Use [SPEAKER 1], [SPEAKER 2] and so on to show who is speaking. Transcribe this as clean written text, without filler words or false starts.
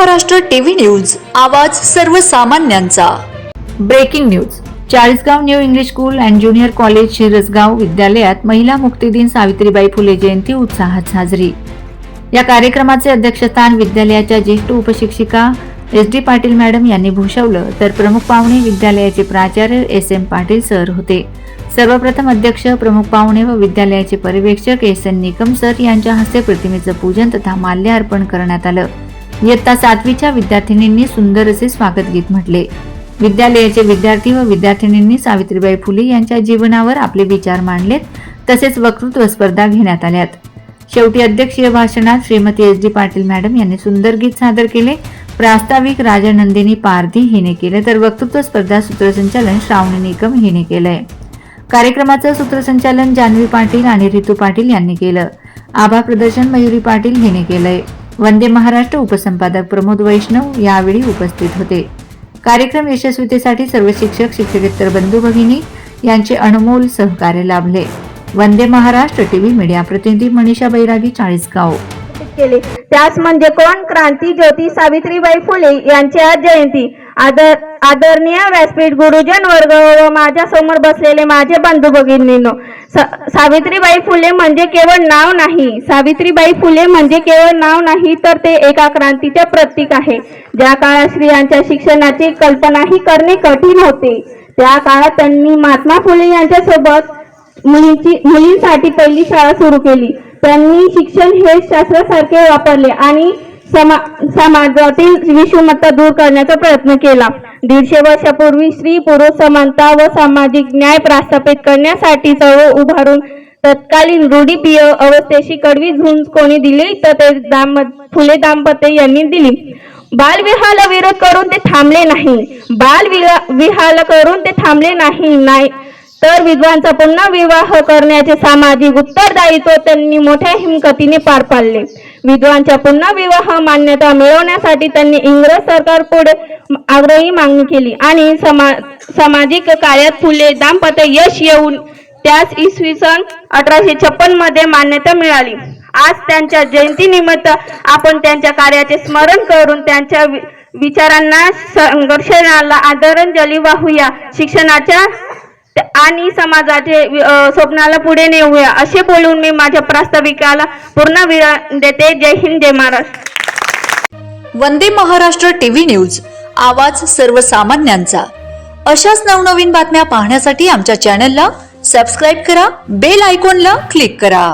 [SPEAKER 1] Maharashtra TV news, आवाज सर्वसामान्यांचा।
[SPEAKER 2] Breaking news. Chalisgaon new English school and junior college Shirasgaon विद्यालयात महिला मुक्तीदिन सावित्रीबाई फुले जयंती उत्साहात साजरी। या कार्यक्रमाचे अध्यक्षस्थान विद्यालयाच्या ज्येष्ठ उपशिक्षिका SD पाटील मॅडम यांनी भूषवलं, तर प्रमुख पाहुणे विद्यालयाचे प्राचार्य SM पाटील सर होते। सर्वप्रथम अध्यक्ष, प्रमुख पाहुणे व विद्यालयाचे पर्यवेक्षक SN निकम सर यांच्या हस्ते प्रतिमेचं पूजन तथा माल्य अर्पण करण्यात आलं। इयत्ता 7वीच्या विद्यार्थिनींनी सुंदर असे स्वागत गीत म्हटले। विद्यालयाचे विद्यार्थी व विद्यार्थिनींनी सावित्रीबाई फुले यांच्या जीवनावर आपले विचार मांडलेत, तसेच वक्तृत्व स्पर्धा घेण्यात आल्यात। शेवटी अध्यक्षीय भाषणात श्रीमती SD पाटील मॅडम यांनी सुंदर गीत सादर केले। प्रास्ताविक राजनंदिनी पारधी हिने केले, तर वक्तृत्व स्पर्धा सूत्रसंचालन श्रावणी निकम हिने केलंय। कार्यक्रमाचं सूत्रसंचालन जान्हवी पाटील आणि रितू पाटील यांनी केलं। आभार प्रदर्शन मयुरी पाटील हिने केलंय। वंदे महाराष्ट्र उपसंपादक प्रमोद वैष्णव यावेळी उपस्थित होते। कार्यक्रम यशस्वीतेसाठी सर्व शिक्षक शिक्षकेतर बंधू भगिनी यांचे अनमोल सहकार्य लाभले। वंदे महाराष्ट्र टीव्ही मीडिया प्रतिनिधी मनीषा बैरागी, चाळीसगाव।
[SPEAKER 3] केले त्यास म्हणजे कोण? क्रांती ज्योती सावित्रीबाई फुले यांची आज जयंती। आदरणीय व्यासपीठ, गुरुजन वर्ग व माझ्या समोर बसलेले माझे बंधू भगिनींनो, सावित्रीबाई फुले म्हणजे केवळ नाव नाही। सावित्रीबाई फुले म्हणजे केवळ नाव नाही, तर ते एका क्रांतीचे प्रतीक आहे। ज्या काळात स्त्रियांच्या शिक्षणाची कल्पनाही करणे कठीण होते, त्या काळात त्यांनी महात्मा फुले यांच्या सोबत मुलींसाठी पहिली शाळा सुरू केली। त्यांनी शिक्षण हे शास्त्रासारखे वापरले आणि समाजातील विषमता दूर करण्याचा प्रयत्न केला। 150 वर्षापूर्वी स्त्री पुरुष समानता व सामाजिक न्याय प्रस्थापित करण्यासाठी चळवळ उभारून तत्कालीन रूढीप्रिय अवस्थेशी कडवी झुंज कोणी दिली, तर ते फुले दाम्पत्य यांनी दिली। बालविवाहाला विरोध करून ते थांबले नाही, बालविवाहाला करून ते थांबले नाही, तर विधवांचा पुन्हा विवाह करण्याचे सामाजिक उत्तरदायित्व त्यांनी मोठ्या हिमतीने पार पाडले। विधवांच्या पुन्हा विवाह मान्यता मिळवण्यासाठी त्यांनी इंग्रज सरकारपुढे आग्रही मागणी केली आणि सामाजिक कार्यात फुले दाम्पत्य यश येऊन त्यास इसवी सन 1856 मध्ये मान्यता मिळाली। आज त्यांच्या जयंतीनिमित्त आपण त्यांच्या कार्याचे स्मरण करून त्यांच्या विचारांना, संघर्षाला आदरांजली वाहूया। शिक्षणाच्या आणि समाजाचे स्वप्नाला पुढे नेऊया, असे बोलून मी माझ्या प्रास्ताविकाला पूर्ण विराम देते। जय हिंद, जय महाराष्ट्र।
[SPEAKER 1] वंदे महाराष्ट्र टीव्ही न्यूज, आवाज सर्वसामान्यांचा। अशाच नवनवीन बातम्या पाहण्यासाठी आमच्या चॅनलला सबस्क्राईब करा, बेल आयकॉनला क्लिक करा।